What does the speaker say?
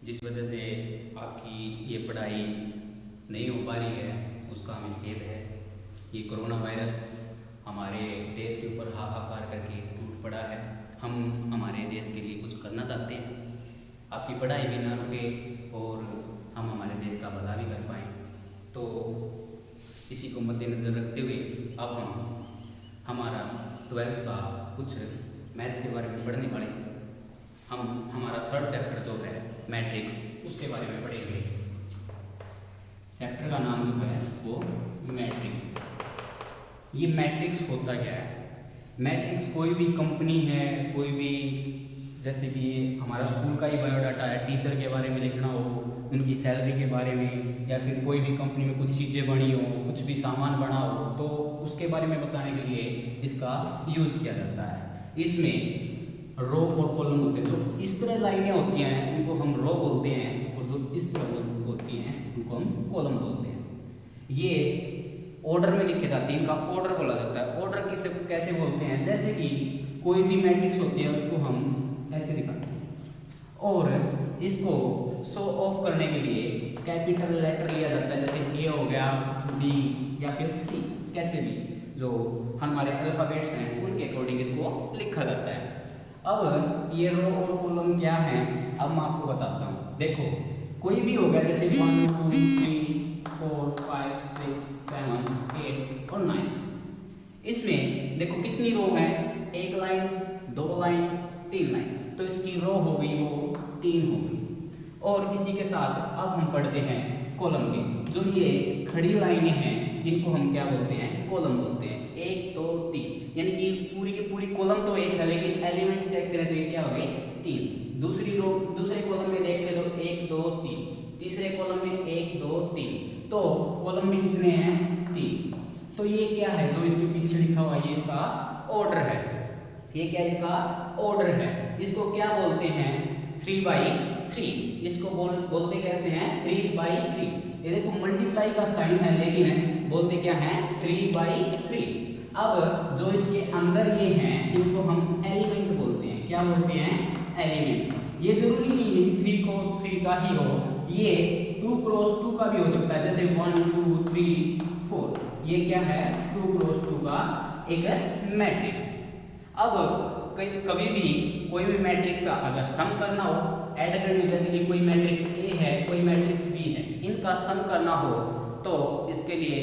जिस वजह से आपकी ये पढ़ाई नहीं हो पा रही है उसका हमें खेद है। ये कोरोना वायरस हमारे देश के ऊपर हाहाकार करके टूट पड़ा है। हम हमारे देश के लिए कुछ करना चाहते हैं, आपकी पढ़ाई भी ना रुके और हम हमारे देश का भला भी कर पाएँ। तो इसी को मद्देनज़र रखते हुए अब हम हमारा 12th का कुछ मैथ्स के बारे में पढ़ने वाले हैं। हम हमारा 3rd चैप्टर जो है मैट्रिक्स, उसके बारे में पढ़ेंगे। चैप्टर का नाम जो है वो मैट्रिक्स। ये मैट्रिक्स होता क्या है? मैट्रिक्स कोई भी कंपनी है, कोई भी, जैसे कि हमारा स्कूल का ही बायोडाटा है, टीचर के बारे में लिखना हो, उनकी सैलरी के बारे में, या फिर कोई भी कंपनी में कुछ चीज़ें बनी हो, कुछ भी सामान बना हो, तो उसके बारे में बताने के लिए इसका यूज़ किया जाता है। इसमें रो और कॉलम होते हैं। जो इस तरह लाइनें होती हैं उनको हम रो बोलते हैं, और जो इस तरह होती हैं उनको हम कॉलम बोलते हैं। ये ऑर्डर में लिखे जाती है, इनका ऑर्डर बोला जाता है। ऑर्डर किसे कैसे बोलते हैं? जैसे कि कोई भी मैट्रिक्स होती है उसको हम ऐसे दिखाते हैं, और इसको शो ऑफ करने के लिए कैपिटल लेटर लिया जाता है, जैसे ए हो गया, बी या फिर सी, कैसे भी जो हमारे अल्फ़ाबेट्स हैं उनके अकॉर्डिंग इसको लिखा जाता है। अब ये रो और कॉलम क्या है, अब मैं आपको बताता हूँ। देखो, कोई भी हो गया, जैसे 1 2 3 4 5 6 7 8 और 9। इसमें देखो कितनी रो है, 1 लाइन, 2 लाइन, 3 लाइन, तो इसकी रो हो गई वो 3 हो गई। और इसी के साथ अब हम पढ़ते हैं कॉलम के। जो ये खड़ी लाइनें हैं इनको हम क्या बोलते हैं? कॉलम बोलते हैं। 1 2 3, यानी कि पूरी की पूरी कॉलम तो एक है, लेकिन एलिमेंट चेक करें तो ये क्या हो गई? 3। दूसरी रो, दूसरे कॉलम में देखते तो 1 2 3, तीसरे कॉलम में 1 2 3, तो कॉलम में कितने हैं? 3। तो ये क्या है जो इसके पीछे लिखा हुआ है? ये इसका ऑर्डर है। ये क्या इसका ऑर्डर है? इसको क्या बोलते हैं? 3/3। इसको बोलते कैसे हैं? 3/3। ये देखो मल्टीप्लाई का साइन है, लेकिन बोलते क्या है? 3/3। अब जो इसके अंदर ये हैं इनको हम एलिमेंट बोलते हैं। क्या बोलते हैं? एलिमेंट। ये जरूरी नहीं है कि 3 क्रॉस 3 का ही हो, ये 2 क्रॉस 2 का भी हो सकता है, जैसे 1 2 3 4। ये क्या है? 2 क्रॉस 2 का एक मैट्रिक्स। अब कभी भी कोई भी मैट्रिक्स का अगर सम करना हो, ऐड करनी हो, जैसे कि कोई मैट्रिक्स ए है, कोई मैट्रिक्स बी है, इनका सम करना हो तो इसके लिए